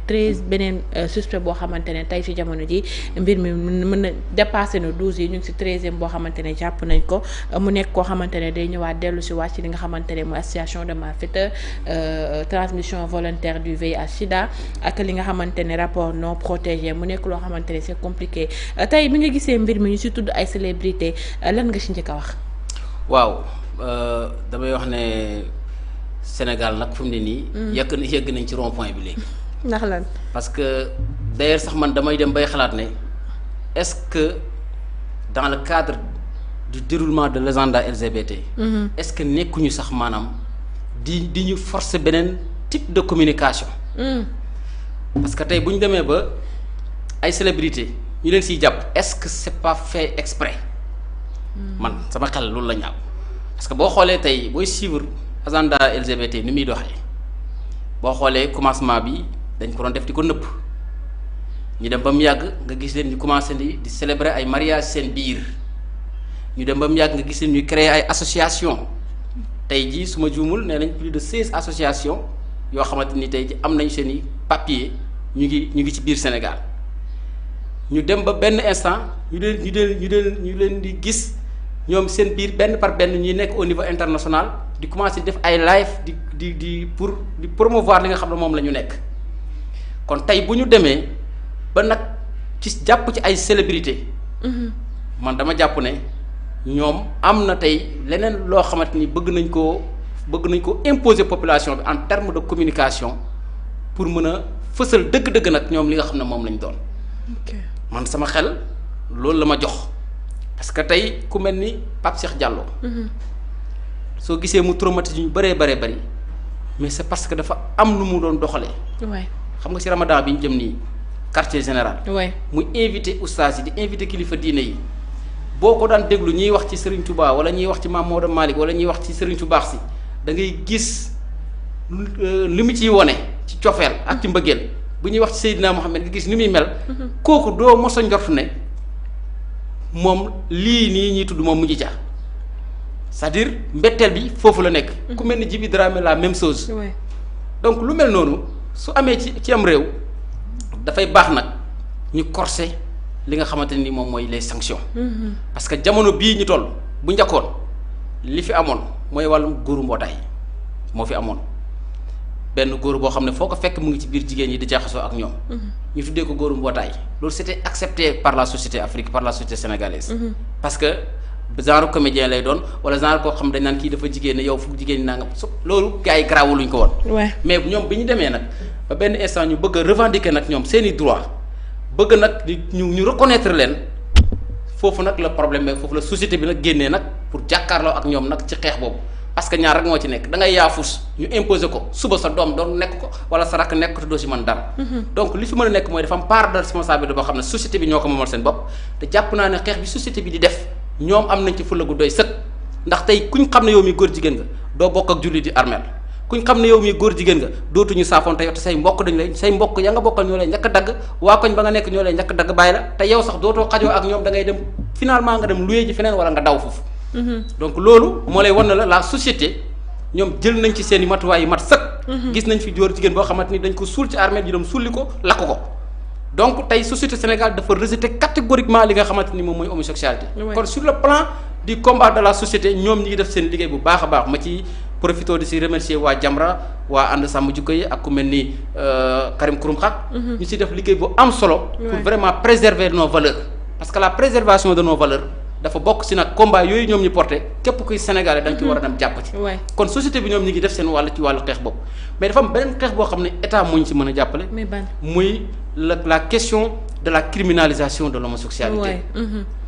13 beneen suspect boo xamante ne tey ci jamono ji mbir mi mën na dépassé na 12 yi ñu ngi ci 13e boo xamante ne jàpp nañ ko mu nekk koo xamante ne day ñëwaat dellu ci wàcc li nga xamante ne mooy association de malfaiteurs transmission volontaire du VIH/SIDA ak li nga xamante ne rapport non protégé mu nekk loo xamante ne c'est compliqué tey bi nga gisee mbir mi ñu ci tudd ay célébrité lan nga ci njëkk a wax. waaw damay wax ne Sénégal nag fu mu ne nii. yegg nañ ci rond point bi léegi. ndax lan. parce que d'ailleurs sax man damay dem bay xalaat ne est-ce que dans le cadre du déroulement de l'agenda LGBT. est-ce que nekkuñu sax maanaam di ñu forcer beneen type de communication. parce que tey bu ñu demee ba ay célébrité ñu leen siy jàpp est-ce que c'est pas fait exprès. man sama xel loolu la ñaaw parce que boo xoolee tey booy suivre agenda LGBT ni muy doxee boo xoolee commencement bi dañ ko doon def di ko nëpp ñu dem ba mu yàgg nga gis leen ñu commencé di célébrer ay mariage seen biir ñu dem ba mu yàgg nga gis leen ñuy créer ay association tey jii su ma juumul nee nañ plus de 16 associations yoo xamante ni tey ji am nañ seen i papier ñu ngi ci biir Sénégal ñu dem ba benn instant ñu leen di gis ñoom seen biir benn par benn ñuy nekk au niveau international di commencer def ay live di promouvoir li nga xam ne moom la ñu nekk kon tey bu ñu demee ba nag ci jàpp ci ay célébrité man dama jàpp ne ñoom am na tey leneen loo xamante ni bëgg nañ ko imposer population bi en termes de communication pour mën a fësal dëgg-dëgg nag ñoom li nga xam ne moom lañ doon. man sama xel loolu la ma jox parce que tey ku mel ni Pape Cheikh Diallo. soo gisee mu traumatisé ñu bëree bëri mais c'est parce que dafa am lu mu doon doxalee. xam nga ci Ramadan bi ñu jëm nii quartier général. muy invité oustaz yi di invité kilifa diine yi boo ko daan déglu ñuy wax ci Serigne Touba wala ñuy wax ci Mame Maodo Malick wala ñuy wax ci Serigne Touba si da ngay gis li mu ciy wone ci cofeel ak ci mbëggeel. bu ñuy wax ci Seydina Mohamed nga gis ni muy mel. kooku doo mos a njort ne moom lii nii ñuy tudd moom mu ngi ca c'est-à-dire mbetteel bi foofu la nekk. ku mel ni Djiby Dramé la même chose. donc lu mel noonu su amee ci am réew dafay baax nag ñu corser li nga xamante ni moom mooy les sanctions. parce que jamono bii ñu toll bu njëkkoon li fi amoon mooy wàllum góoru mbootaay moo fi amoon. benn góor boo xam ne foo ko fekk mu ngi ci biir jigéen ñi di jaxasoo ak ñoom. ñu tuddee ko góoru mbootaay loolu c'était accepté par la société africaine par la société sénégalaise. parce que genre comédien lay doon wala genre koo xam dañ naan kii dafa jigéen ne yow fu jigéen ñi naa nga loolu gars yi garaawuluñ ko woon. mais ñoom bi ñu demee nag ba benn instant ñu bëgg a revendiquer nag ñoom seeni droit bëgg nag ñu reconnaître leen foofu nag la problème bi foofu la société bi nag génnee nag pour jàkkaarloo ak ñoom nag ci xeex boobu. parce que ñaar rek moo ci nekk da ngay yaafus ñu imposer ko suba sa doom doon nekk ko wala sa rakk nekk ko te doo ci mën dara. donc li fi mën a nekk mooy dafa am part de responsabilité boo xam ne société bi ñoo ko moomal seen bopp te jàpp naa ne xeex bi société bi di def ñoom am nañ ci fulla gu doy sëkk ndax tey kuñ xam ne yow mi góor jigéen nga doo bokk ak julli di armeel kuñ xam ne yow mi góor jigéen nga dootuñu saafoonte yow te say mbokk dañ lay say mbokk ya nga bokkal ñoo lay njëkk a dagg waa koñ ba nga nekk ñoo lay njëkk a dagg bàyyi la te yow sax dootoo xajoo ak ñoom da ngay dem finalement nga dem luyee ji feneen wala nga daw foofu. donc loolu moo lay wan na la société ñoom jël nañ ci seen i matuwaay yu mat sëkk. gis nañ fi góor jigéen boo xamante ni dañ ko suul ci armée ñu dem sulli ko lakk ko donc tey société Sénégal dafa rejeter catégoriquement li nga xamante ni moom mooy homosexualité. kon sur le plan du combat de la société ñoom ñi ngi def seen liggéey bu baax a baax ma ci profité di si remercier waa Jamra waa ànd sàmm jikko yi ak ku mel ni Karim Xurum Xaq. ñu si def liggéey bu am solo. pour vraiment préserver nos valeurs. parce que la préservation de nos valeurs. dafa bokk ci nag combat yooyu ñoom ñu porté képp kuy sénégalais da nga ci war a dem jàpp ci. kon société bi ñoom ñi ngi def seen wàll ci wàllu xeex boobu mais dafa am beneen xeex boo xam ne état moo ñu ci mën a jàppale. muy la question de la criminalisation de l'homosexualité.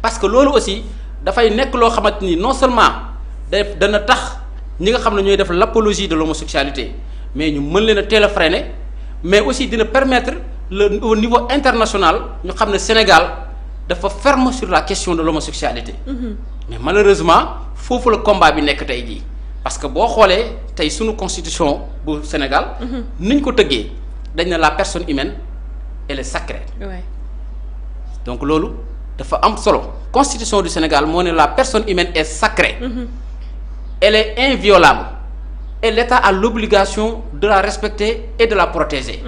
parce que loolu aussi dafay nekk loo xamante ni non seulement dana tax ñi nga xam ne ñooy def l'apologie de l'homosexualité mais ñu mën leen a teel a freiner mais aussi dina permettre au niveau international ñu xam ne Sénégal. dafa ferme sur la question de l'homosexualité. mais malheureusement foofu la combat bi nekk tey jii parce que boo xoolee tey sunu constitution bu Sénégal. niñ ko tëggee dañ ne la personne humaine elle est sacrée. donc loolu dafa am solo constitution du Sénégal moo ne la personne humaine est sacrée. elle est inviolable et l'État a l'obligation de la respecter et de la protéger.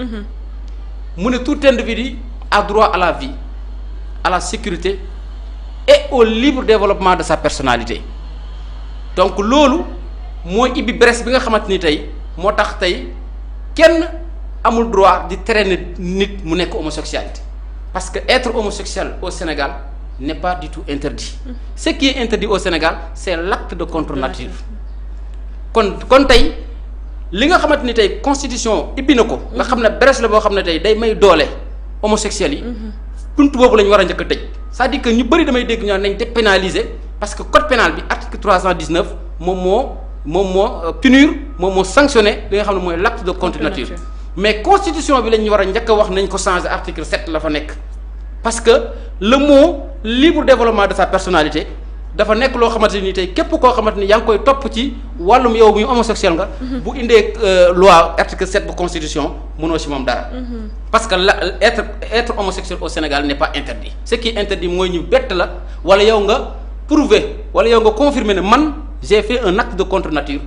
mu ne tout individu a droit à la vie, à la sécurité et au libre développement de sa personnalité. Donc loolu mooy ibbi brèche bi nga xamante ni tey moo tax tey kenn amul droit di traîner nit mu nekk homosexualité parce que être homosexuel au Sénégal n'est pas du tout interdit. Ce qui est interdit au Sénégal c'est l'acte de contre nature. kon tey li nga xamante ni tey constitution ibbi na ko. nga xam ne brèche la boo xam ne tey day may doole homosexuels yi. buntu boobu la ñu war a njëkk a tëj. c'est-à-dire que ñu bëri damay dégg ñoo nañ dépénaliser parce que code pénal bi article 319 moom moo punir moom moo sanctionné li nga xam ne mooy l'acte de contre nature. mais constitution bi la ñu war a njëkk a wax nañ ko changer article 7 la fa nekk parce que le mot libre développement de sa personnalité dafa nekk loo xamante ni tey képp koo xamante ni yaa ngi koy topp ci wàllum yow muy homosexuel nga. bu indee loi article 7 bu constitution mënoo ci moom dara. parce que être homosexuel au Sénégal n'est pas interdit. Ce qui est interdit mooy ñu bett la wala yow nga prouver wala yow nga confirmer ne man j'ai fait un acte de contre nature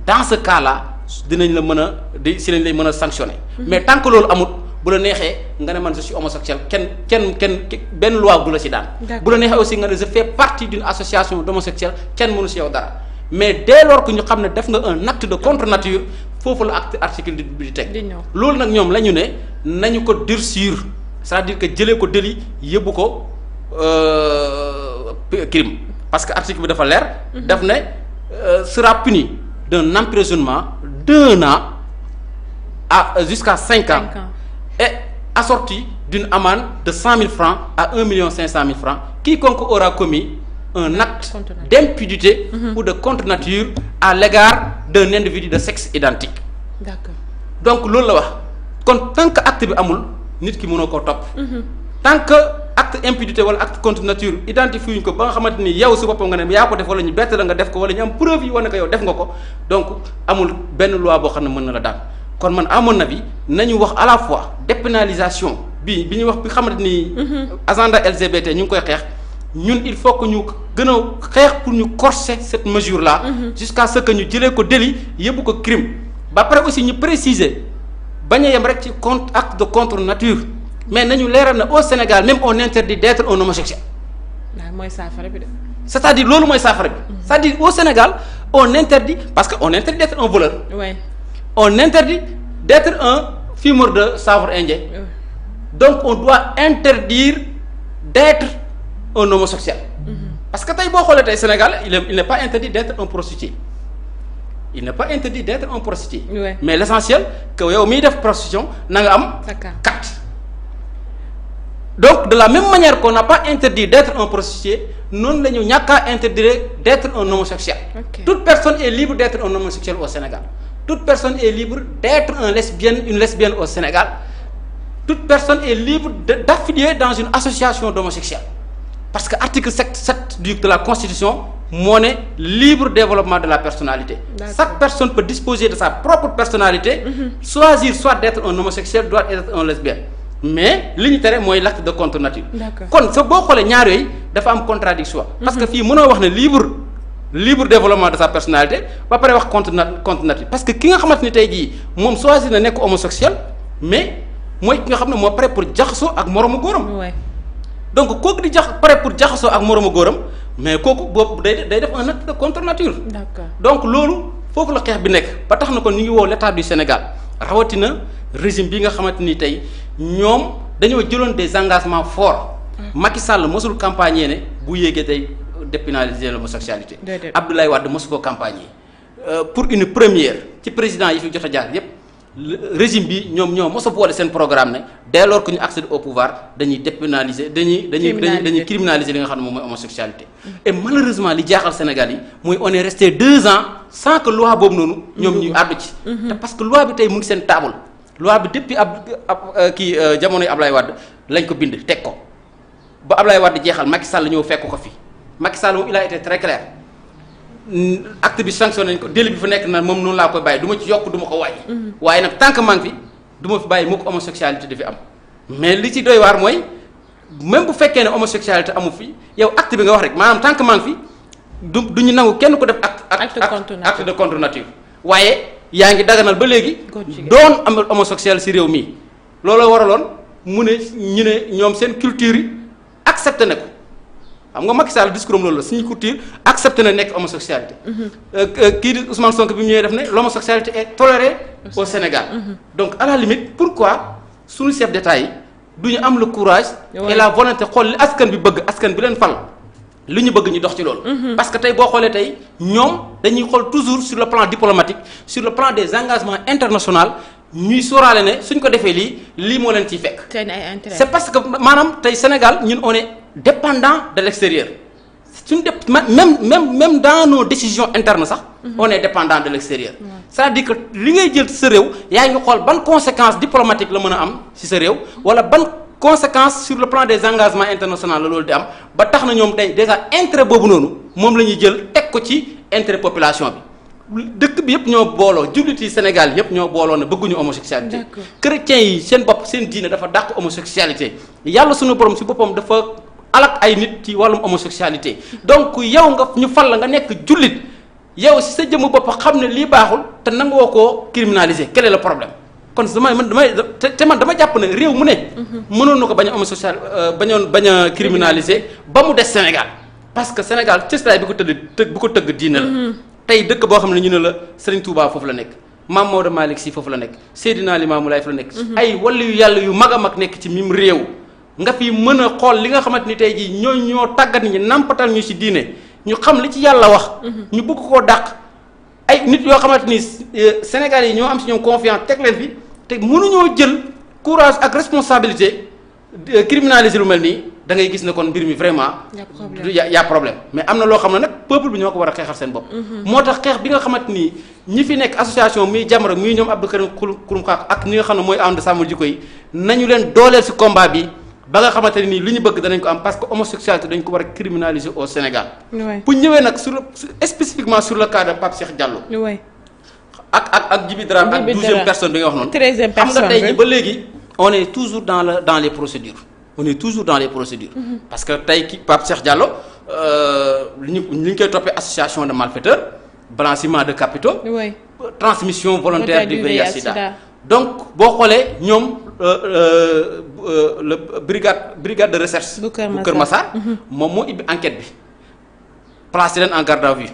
dans ce cas là dinañ la mën a si lañ lay mën a sanctionner. mais tant que loolu amut bu la neexee nga ne man je suis homosexuel kenn benn loi du la ci daan. bu la neexee aussi nga ne je fais partie d'une association d'homosexuels kenn mënu ci yow dara mais dès lors que ñu xam ne def nga un acte de contre nature foofu la article bi di teg. loolu nag ñoom la ñu ne nañu ko durcir c'est-à-dire que jëlee ko délit yóbbu ko crime parce que article bi dafa leer. daf ne sera puni d'un emprisonnement d'1 an jusqu'à 5 ans. et assorti d'une amende de 100 000 francs à 1 500 000 francs quiconque aura commis un acte d'impudicité ou de contre nature à l'égard d'un individu de sexe identique. D'accord. Donc loolu la wax kon tant que acte bi amul nit ki mënoo koo topp. tant que acte impudicité wala acte contre nature identifié wuñ ko ba nga xamante ni yow si boppam nga ne yaa ko def wala ñu bett la nga def ko wala ñu am preuve yi wane ko yow def nga ko donc amul benn loi boo xam ne mën na la daan. kon man à mon avis nañu wax à la fois dépénalisation bi ñuy wax bi xamante ni. agenda LGBT ñu ngi koy xeex ñun il faut que ñu gën a xeex pour ñu corser cette mesure là. jusqu'à ce que ñu jëlee ko délit yóbbu ko crime. ba pare aussi ñu préciser bañ a yem rek ci acte de contre nature mais nañu leeral na au Sénégal même on interdit d'être un homosexuel. waaw mooy saafara bi de. c'est-à-dire loolu mooy saafara bi. c'est-à-dire au Sénégal on interdit parce que on interdit d'être un voleur. Ouais. On interdit d'être un fumeur de chanvre indien. Donc on doit interdire d'être un homosexuel. Parce que tey boo xoolee tey Sénégal il n'est pas interdit d'être un prostitué. Il n'est pas interdit d'être un prostitué. Ouais. Mais l'essentiel que yow miy def prostitution na nga am carte. Donc de la même manière qu'on n'a pas interdit d'être un prostitué noonu la ñu ñàkk a interdire d'être un homosexuel. Okay. Toute personne est libre d'être un homosexuel au Sénégal. Toute personne est libre d'être une lesbienne au Sénégal. Toute personne est libre d'affilier dans une association d'homosexuels. Parce que article 7 de la Constitution moo ne libre développement de la personnalité. D'accord. Chaque personne peut disposer de sa propre personnalité. Choisir soit d'être un homosexuel soit d'être un lesbien. Mais li ñu tere mooy l'acte de contre nature. D'accord. kon sa boo xoolee ñaar yooyu dafa am contradiction parce que fii mënoo wax ne libre développement de sa personnalité ba pare wax contre nature parce que ki nga xamante ni tey jii moom choisir na nekk homosexuel mais mooy ki nga xam ne moo pare pour jaxasoo ak moromu góoram. Ouais. donc kooku di pare pour jaxasoo ak moromu góoram mais kooku boobu day def un acte de contre nature. D'accord. donc loolu foofu la xeex bi nekk ba tax na kon ñu ngi woo l'état du Sénégal rawatina régime bi nga xamante ni tey ñoom dañoo jëloon des engagements forts. Macky Sall mosul campagne ne bu yéegee tey dépénaliser l'homosexualité. Abdoulaye Wade mosu ko campagne pour une première ci président yi fi jot a jaar yépp régime bi ñoo mos a boole seen programme ne dès lors que ñu accède au pouvoir dañuy dépénaliser dañuy criminaliser li nga xam ne moom mooy homosexualité. et malheureusement li jaaxal Sénégal yi mooy on est resté 2 ans sans que loi boobu noonu. ñoom ñuy àddu ci. te parce que loi bi tey mu ngi seen table loi bi depuis jamonoy Abdoulaye Wade lañ ko bind teg ko ba Abdoulaye Wade jeexal Macky Sall ñëw fekk ko fi. Macky Sall moom il a été très clair acte bi sanctionné nañ ko délit bi fa nekk na moom noonu laa koy bàyyi du ma ci yokk du ma ko wàññi. waaye nag tant que maa ngi fi du ma fi bàyyi mu ko homosexualité di fi am mais li ci doy waar mooy même bu fekkee ne homosexualité amu fi yow acte bi nga wax rek maanaam tant que maa ngi fi du ñu nangu kenn ko def acte de contre nature waaye yaa ngi daganal ba léegi doon am homosexuel ci réew mi looloo waraloon mu ne ñu ne ñoom seen culture yi accepté na ko xam nga Macky Sall discours am loolu la suñu culture accepté na nekk homosexualité. kii di Ousmane Sonko bi mu ñëwee def ne l'homosexualité est tolérée au Sénégal. Donc à la limite pourquoi suñu chef d'État yi du ñu am le courage. et la volonté xool li askan bi bëgg askan bi leen fal. li ñu bëgg ñu dox ci loolu. parce que tey boo xoolee tey ñoom dañuy xool toujours sur le plan diplomatique sur le plan des engagements internationaux ñuy sóoraale ne suñ ko defee lii moo leen ciy fekk. c'est parce que maanaam tey Sénégal ñun on est dépendant de l'extérieur suñ même dans nos décisions internes sax. on est dépendant de l'extérieur. c'est-à-dire que li ngay jël ci sa réew yaa ngi xool ban conséquence diplomatique la mën a am ci sa réew wala ban. conséquence sur le plan des engagements internationaux la loolu di am ba tax na ñoom tey déjà intérêt boobu noonu moom la ñuy jël teg ko ci intérêt population bi dëkk bi yëpp ñoo booloo jullit yi Sénégal yëpp ñoo booloo ne bëgguñu homosexualité chrétiens yi seen bopp seen diine dafa dàq homosexualité yàlla suñu borom ci boppam dafa alak ay nit ci wàllum homosexualité donc yow nga ñu fal la nga nekk jullit yow ci sa jëmm bopp xam ne lii baaxul te nangoo koo criminaliser quel est le problème kon dama jàpp ne réew mu ne. mënoon na ko bañ a homosexuel bañ a criminaliser ba mu des Sénégal parce que Sénégal cëslaay bi ko tëgg diine la. tey dëkk boo xam ne ñu ne la Serigne Touba foofu la nekk Mame Maodo Malick Sy foofu la nekk Seydina Limamou Laye foofu la nekk. ay wàllu yu yàlla yu mag a mag nekk ci mim réew nga fi mën a xool li nga xamante ni tey jii ñoo tàggat ñi nampatal ñu ci diine ñu xam li ci yàlla wax. ñu bëgg koo dàq ay nit yoo xamante ni Sénégal yi ñoo am ci ñoom confiance teg leen fi. te mënuñoo jël courage ak responsabilité criminaliser lu mel nii da ngay gis ne kon mbir mi vraiment. y a problème mais am na loo xam ne nag peuple bi ñoo ko war a xeexal seen bopp. moo tax xeex bi nga xamante ni ñi fi nekk association muy Jamra muy ñoom Abdou Karim Xurum Xax ak ñi nga xam ne mooy ànd sàmm jikko yi nañu leen dooleel ci combat bi ba nga xamante ne nii li ñu bëgg danañ ko am parce que homosexualité dañ ko war a criminaliser au Sénégal. bu ñëwee nag spécifiquement sur le cas de Pape Cheikh Diallo. ak Djiby Dramé ak 12e personne bi nga wax noonu. 13e personne xam nga tey jii ba léegi on est toujours dans les procédures. parce que tey ki Pape Cheikh Diallo li ñu koy toppee association de malfaiteurs blanchiment de capitaux. transmission volontaire du VIH/SIDA. donc boo xoolee ñoom le brigade de recherche. bu Kër Massar moom moo ibbi enquête bi. placé leen en garde à vue.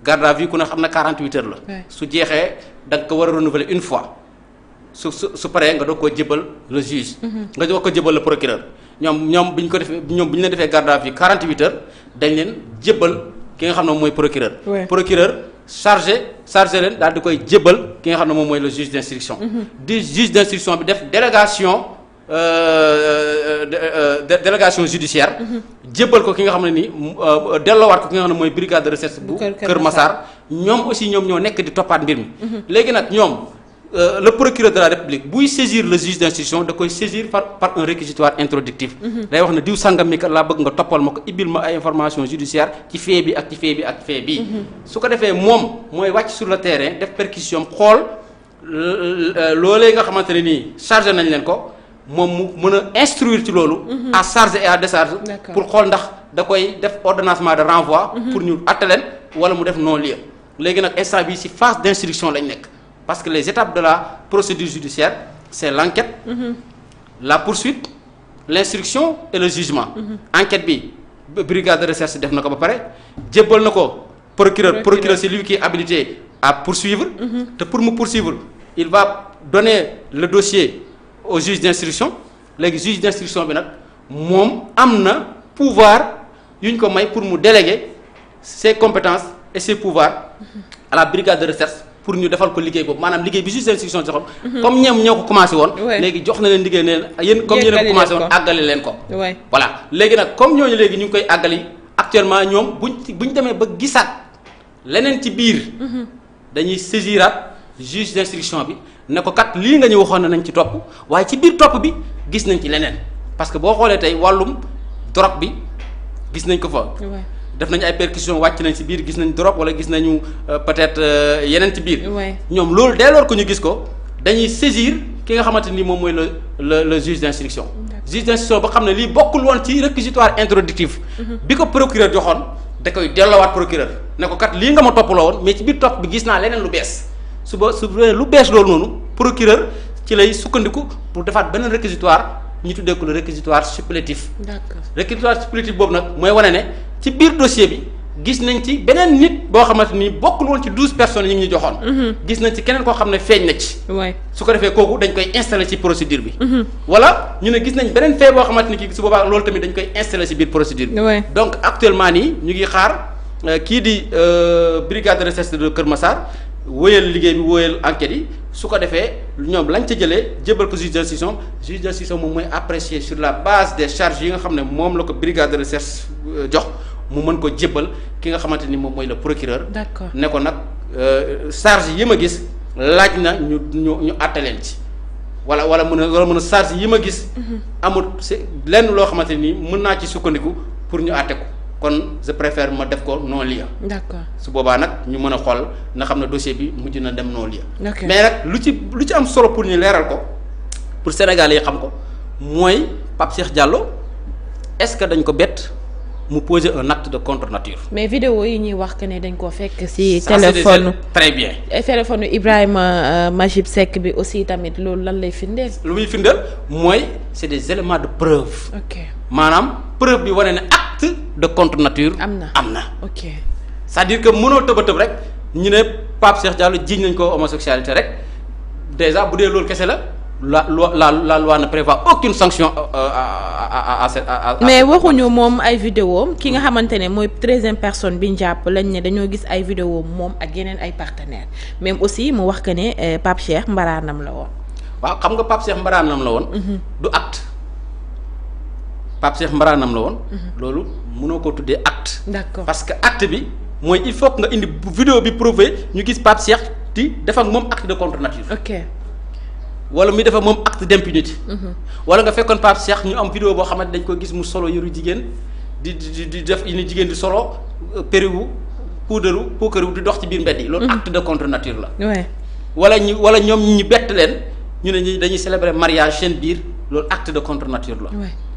garde à vue ku ne xam na 48 heures la. su jeexee da nga ko war a renouveler une fois su paree nga doog koo jébal le juge. nga doog ko jébal le procureur ñoom bi ñu leen defee garde à vue 48 heures dañ leen jébal ki nga xam ne moom mooy procureur. procureur chargé leen daal di koy jébal ki nga xam ne moom mooy le juge d'instruction. di juge d'instruction bi def délégation judiciaire jébbal ko ki nga xam ne nii delloowaat ko ki nga xam ne mooy brigade de recherche bu Kër Massar ñoom aussi ñoom ñoo nekk di toppaat mbir mi léegi nag ñoom le procureur de la République buy saisir le juge d'instruction da koy saisir par un réquisitoire introductif day wax ne diw sàngam mi kat laa bëgg nga toppal ma ko ibbil ma ay information judiciaire ci fee bi ak ci fee bi ak fee bi su ko defee moom mooy wàcc sur le terrain def perquisition xool loolee nga xamante ne nii chargé nañ leen ko moom mu mën a instruire ci loolu. à charge et à décharge. pour xool ndax da koy def ordonnancement de renvoi. pour ñu atte leen wala mu def non-lieu. léegi nag instant bii ci phase d'instruction lañ nekk parce que les étapes de la procédure judiciaire c'est l'enquête. la poursuite l'instruction et le jugement. enquête bi brigade de recherche def na ko ba pare jébbal na ko procureur c'est lui qui est habilité à poursuivre. te pour mu poursuivre il va donner le dossier. au juge d'instruction léegi juge d'instruction bi nag moom am na pouvoir yu ñu ko may pour mu déléguer ses compétences et ses pouvoirs à la brigade de recherche pour ñu defal ko liggéey boobu maanaam liggéey bi juge d'instruction joxoon comme ñoom ñoo ko commencé woon léegi jox na leen liggéey ne leen yéen comme yéen a ko commencé woon àggali leen ko voilà léegi nag comme ñooñu léegi ñu ngi koy àggali actuellement ñoom buñ demee ba gisaat leneen ci biir dañuy saisiraat juge d'instruction bi ne ko kat lii nga ñu waxoon ne nañ ci topp waaye ci biir topp bi gis nañ ci leneen parce que boo xoolee tey wàllum drogue bi gis nañ ko fa. def nañ ay perquisition wàcc nañ ci biir gis nañ drogue wala gis nañu peut-être yeneen ci biir. ñoom loolu dès lors que ñu gis ko dañuy saisir ki nga xamante ni moom mooy le juge d'instruction. juge d'instruction ba xam ne lii bokkul woon ci réquisitoire introductif. bi ko procureur joxoon da koy delloowaat procureur ne ko kat lii nga ma toppaloo woon mais ci biir topp bi gis naa leneen lu bees. su lu bees loolu noonu procureur ci lay sukkandiku pour defaat beneen réquisitoire ñu tuddee ko le réquisitoire supplétif. d'accord réquisitoire supplétif boobu nag mooy wane ne ci biir dossier bi gis nañ ci beneen nit boo xamante ni bokkul woon ci 12 personnes yi ngi ñu joxoon. gis nañ ci keneen koo xam ne feeñ na ci. su ko defee kooku dañ koy installer ci procédure bi. wala ñu ne gis nañ beneen fait boo xamante ni kii su boobaa loolu tamit dañ koy installer ci biir procédure bi. donc actuellement nii ñu ngi xaar kii di brigade de recherche de Kër Massar wóyal liggéey bi wóyal enquête yi su ko defee ñoom lañ ca jëlee jébal ko juge d'instruction moom mooy apprécier sur la base des charges yi nga xam ne moom la ko brigade de recherche jox. mu mën ko jébbal ki nga xamante ni moom mooy le procureur. d'accord ne ko nag charge yi ma gis laaj na ñu àtte leen ci wala mën a charge yi ma gis. amul c'est lenn loo xamante ni mën naa ci sukkandiku pour ñu àtte ko kon je préfère ma def ko non lieu. d'accord su boobaa nag ñu mën a xool na xam ne dossier bi mujj na dem non lieu. mais nag lu ci am solo pour ñu leeral ko pour Sénégalais yi xam ko mooy Pape Cheikh Diallo est-ce que dañ ko bett. mu poser un acte de contre nature. mais vidéo yi ñuy wax que ne dañ ko fekk ci téléphone très bien. téléphone Ibrahima Majib Seck bi aussi tamit loolu lan lay firndeel. lu muy firndeel mooy c'est des éléments de preuve. ok maanaam preuve bi wane ne acte de contre nature. am na ok c'est-à-dire que mënoo tëb a tëb rek ñu ne Pape Cheikh Diallo jiiñ nañ ko homosexualité rek déjà bu dee loolu kese la. la loi ne prévoit aucune sanction mais waxuñu moom ay vidéo ki nga xamante ne mooy 13e personne bi ñu jàpp lañ ne dañoo gis ay vidéo moom ak yeneen ay partenaires même aussi mu wax que ne Pape Cheikh mbaraanam la woon. waaw xam nga Pape Cheikh mbaraanam la woon. du acte Pape Cheikh mbaraanam la woon. loolu mënoo ko tuddee acte. d'accord parce que acte bi mooy il faut que nga indi vidéo bi prouvé ñu gis Pape Cheikh di def ak moom acte de contre nature. ok. wala muy defa moom acte d'impunité. wala nga fekkoon Pape Cheikh ñu am vidéo boo xamante dañ ko gis mu solo yëru jigéen di def yi ni jigéen di solo périwu puukaru di dox ci biir mbedd yi. loolu acte de contre nature la. wala ñoom ñu bett leen ñu ne dañuy célébrer mariage seen biir loolu acte de contre nature la.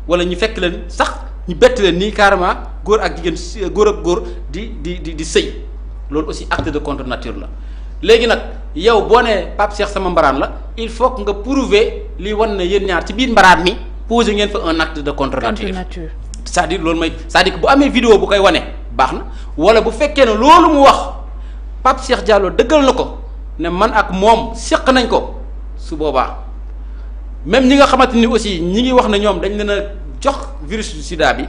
wala ñu fekk leen sax ñu bett leen nii carrément góor ak jigéen góor ak góor di sëy loolu aussi acte de contre nature la. léegi nag yow boo nee Pape Cheikh sama mbaraan la il faut que nga prouver li wan ne yéen ñaar ci biir mbaraan mi posé ngeen fa un acte de contre nature. c'est-à-dire loolu mooy c'est-à-dire que bu amee vidéo bu koy wane baax na wala bu fekkee ne loolu mu wax Pape Cheikh Diallo dëggal na ko ne man ak moom seq nañ ko su boobaa même ñi nga xamante ni aussi ñi ngi wax ne ñoom dañ leen a jox virus du sida bi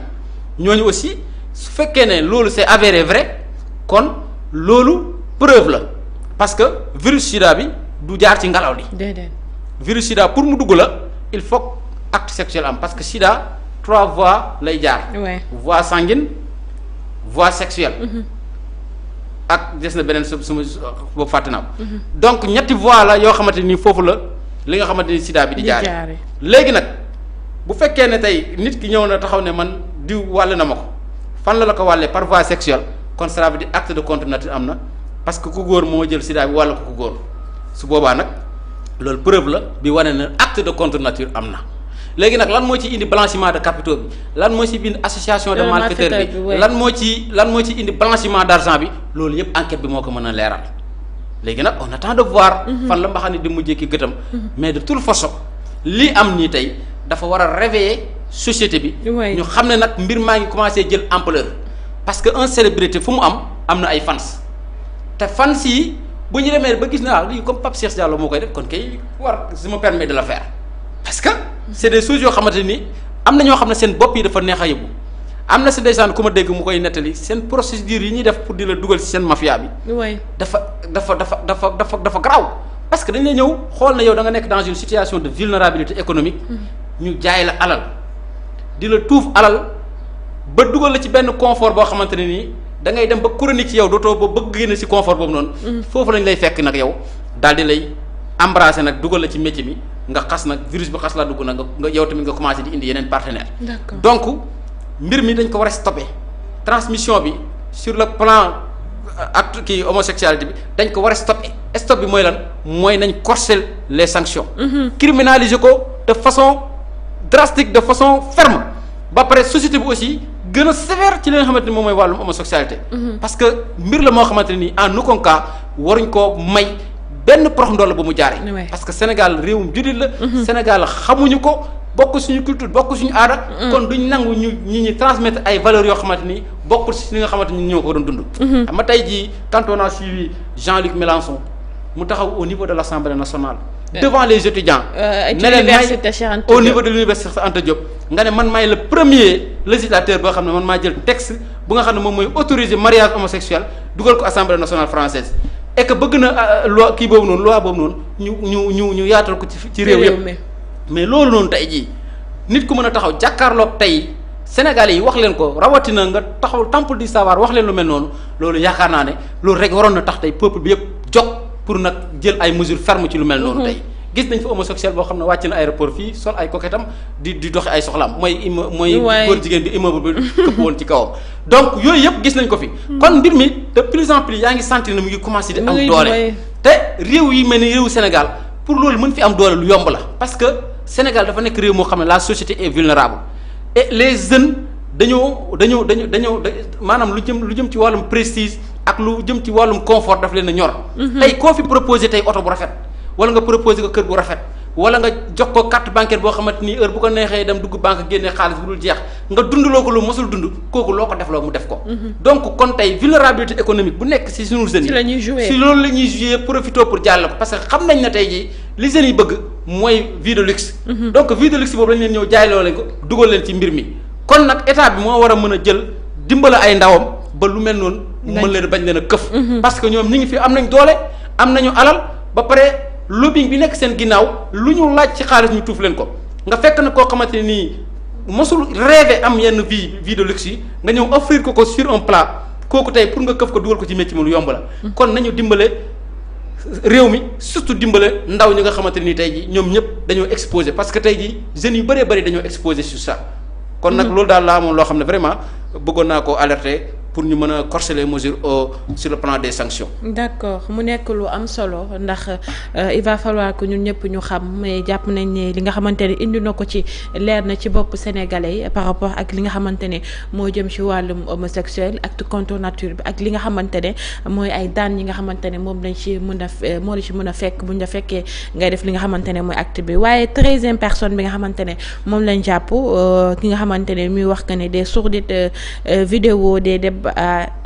ñooñu aussi su fekkee ne loolu c'est avéré vrai kon loolu preuve la. parce que virus sida bi du jaar ci ngelaw li. déedéet virus sida pour mu dugg la il faut acte sexuel am parce que sida 3 voies lay jaar. voie sanguine voie sexuelle. ak des na beneen suma boobu fàtte naa ko. donc ñetti voies la yoo xamante ni foofu la li nga xamante ni sida bi di jaare léegi nag bu fekkee ne tey nit ki ñëw na taxaw ne man diw wàll na ma ko fan la ko wàllee par voie sexuelle kon cela veut dire acte de contre nature am na. parce que ku góor moo jël sida bi wàll ko ku góor su boobaa nag loolu preuve la bi wane na acte de contre nature am na léegi nag lan moo ci indi blanchiment de capitaux bi lan moo ci indi association de malfaiteurs bi lan moo ci indi blanchiment d'argent bi loolu yëpp enquête bi moo ko mën a leeral léegi nag on attend de voir fan la mbaxane di mujjee ki gëtam mais de toute façon lii am nii tey dafa war a réveiller société bi ñu xam ne nag mbir maa ngi commencé jël ampleur parce que un célébrité fu mu am na ay fans te fans yi bu ñu demee ba gis naa lii comme Pape Cheikh Diallo moo koy def kon kay war je me permets de le faire parce que c'est des choses yoo xamante ni am na ñoo xam ne seen bopp yi dafa neex a yóbbu am na si ndeysaan ku ma dégg mu koy nettali seen procédure yi ñuy def pour di la dugal ci seen mafia bi. dafa garaaw parce que dañ lay ñëw xool na yow da nga nekk dans une situation de vulnérabilité économique. ñu jaay la alal di la tuuf alal ba dugal la ci benn confort boo xamante ne nii. da ngay dem ba chronique ci yow dootoo ba bëgg génn ci confort boobu noonu. foofu lañ lay fekk nag yow daal di lay embrasser nag dugal la ci métier mi nga xas nag virus bi xas la dugg nag nga yow tamit nga commencé di indi yeneen partenaire donc mbir mi dañ ko war a stopper transmission bi sur le plan acte kii homosexualité bi dañ ko war a stopper stop bi mooy lan mooy nañ corser les sanctions. criminaliser ko de façon drastique de façon ferme ba pare société bi aussi. gën a sévère ci li nga xamante ni moom mooy wàllum homosexualité. parce que mbir la moo xamante ni en aucun cas waruñ koo may benn prox ndoll bu mu jaaree. parce que Sénégal réewum jullit la. Sénégal xamuñu ko bokk suñu culture bokk suñu aada. kon duñ nangu ñi transmettre ay valeurs yoo xamante ni bokkul si li nga xamante ni ñoo ko doon dund. xam nga tey jii quand on a suivi Jean-Luc Mélenchon mu taxaw au niveau de l'Assemblée nationale. devant les étudiants. ne leen may au niveau de l'université Anta Diop. nga ne man maay le premier législateur boo xam ne man maa jël texte bu nga xam ne moom mooy autoriser mariage homosexuel dugal ko Assemblée nationale française et que bëgg na loi boobu noonu ñu yaatal ko ci réew yëpp. mais loolu noonu tey jii nit ku mën a taxaw jàkkaarloog tey Sénégalais yi wax leen ko rawatina nga taxaw temple du savoir wax leen lu mel noonu loolu yaakaar naa ne loolu rek waroon na tax tey peuple bi yëpp jóg pour nag jël ay mesures fermes ci lu mel noonu tey. gis nañ fa homosexuel boo xam ne wàcc na aéroport fii sol ay coquettam di doxi ay soxlaam mooy góor jigéen bi immeuble bi këpp woon ci kawam donc yooyu yëpp gis nañ ko fi. kon mbir mi de plus en plus yaa ngi sentir ne mu ngi commencé di am doole te réew yi mel ni réewu Sénégal pour loolu mën fi am doole lu yomb la parce que Sénégal dafa nekk réew moo xam ne la société est vulnérable et les jeunes dañoo maanaam lu jëm ci wàllum prestige ak lu jëm ci wàllum confort daf leen a ñor. tey koo fi proposé tey oto bu rafet wala nga proposé ko kër gu rafet wala nga jox ko carte bancaire boo xamante ni heure bu ko neexee dem dugg banque génne xaalis bu dul jeex nga dundaloo ko lu mosul dund kooku loo ko defloo mu def ko. donc kon tey vulnérabilité économique bu nekk ci sunu jeunes yi ci loolu la ñuy jouer profité pour jàll ko parce que xam nañ ne tey jii li jeunes yi bëgg mooy vie de luxe. donc vie de luxe boobu lañ leen ñëw jaayloo leen ko dugal leen ci mbir mi kon nag état bi moo war a mën a jël dimbala ay ndawam ba lu mel noonu. mën leen bañ leen a këf. parce que ñoom ñi ngi fi am nañ doole am nañu alal ba pare. lobbying bi nekk seen ginnaaw lu ñu laaj ci xaalis ñu tuuf leen ko nga fekk na koo xamante ne nii mosul rêvé am yenn vie de luxe yi nga ñëw offrir ko sur un plat kooku tey pour nga këf ko dugal ko ci métier mu lu yomb la. kon nañu dimbale réew mi surtout dimbale ndaw ñi nga xamante ni tey jii ñoom ñëpp dañoo exposé parce que tey jii jeunes yu bëree bëri dañoo exposé sur ça. kon nag loolu daal laa moom loo xam ne vraiment bëggoon naa koo alerter. pour ñu mën a corser les mesures sur le plan des sanctions. d'accord mu nekk lu am solo ndax il va falloir que ñun ñëpp ñu xam mais jàpp nañ ne li nga xamante ne indi na ko ci leer na ci bopp sénégalais yi par rapport ak li nga xamante ne moo jëm ci wàllum homosexuel acte contre nature bi ak li nga xamante ne mooy ay daan yi nga xamante ne moom lañ ci mën a moo la ci mën a fekk buñ la fekkee ngay def li nga xamante ne mooy acte bi waaye 13e personne bi nga xamante ne moom lañ jàpp ki nga xamante ne muy wax que ne des sourdites vidéo des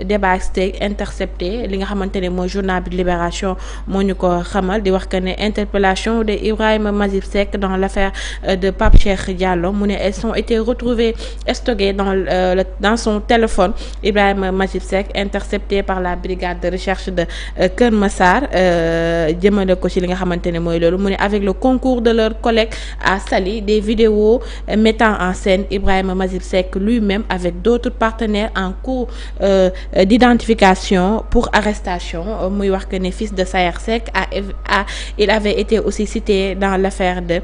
débat intercepté li nga xamante ne mooy journal bi Libération moo ñu ko xamal di wax que ne interpellation de Ibrahima Mazib Seck dans l'affaire de Pape Cheikh Diallo mu ne elles ont été retrouvées stockées dans son téléphone. Ibrahima Mazib Seck intercepté par la brigade de recherche de Kër Massar jëmale ko ci li nga xamante ne mooy loolu mu ne avec le concours de leurs collègues à Saly des vidéos mettant en scène Ibrahima Mazib Seck lui-même avec d'autres partenaires en cours d'identification pour arrestation muy wax que ne fils de Sayer Seck il avait été aussi cité dans l'affaire de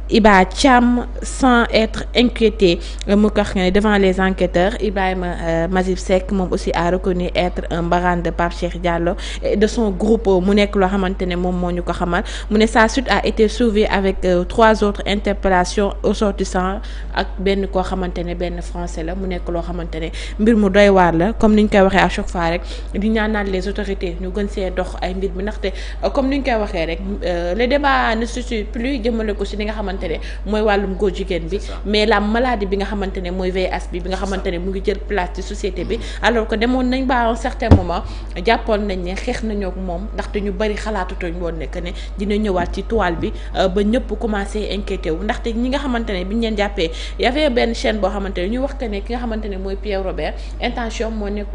Iba Thiam sans être inquiété mu ko wax ne devant les enquêteurs Ibrahima Mazib Seck moom aussi a reconnu être un parent de Pape Cheikh Diallo et de son groupe mu nekk loo xamante ne moom moo ñu ko xamal mu ne sa suite a été suivie avec 3 autres interpellations ressortissants ak benn koo xamante ne benn français la mu nekk loo xamante ne mbir mu doy waar la comme ni ñu koy waxee à chaque fois rek di ñaanal les autorités ñu gën see dox ay mbir mi ndaxte comme ni ñu koy waxee rek le débat ne se suit plus jëmale ko si li nga xamante ne mooy wàllum góor jigéen bi mais la maladie bi nga xamante ne mooy VIH bi nga xamante ne mu ngi jël place ci société bi alors que demoon nañ ba à un certain moment jàppoon nañ ne xeex nañoo ak moom ndaxte ñu bari xalaatutuñ woon ne que ne dina ñëwaat ci toile bi ba ñëpp commencé inquiété wu ndaxte ñi nga xamante ne biñ leen jàppee y avait benn chaîne boo xamante ne ñu wax que ne ki nga xamante ne mooy Pierre Robert intention moo nekk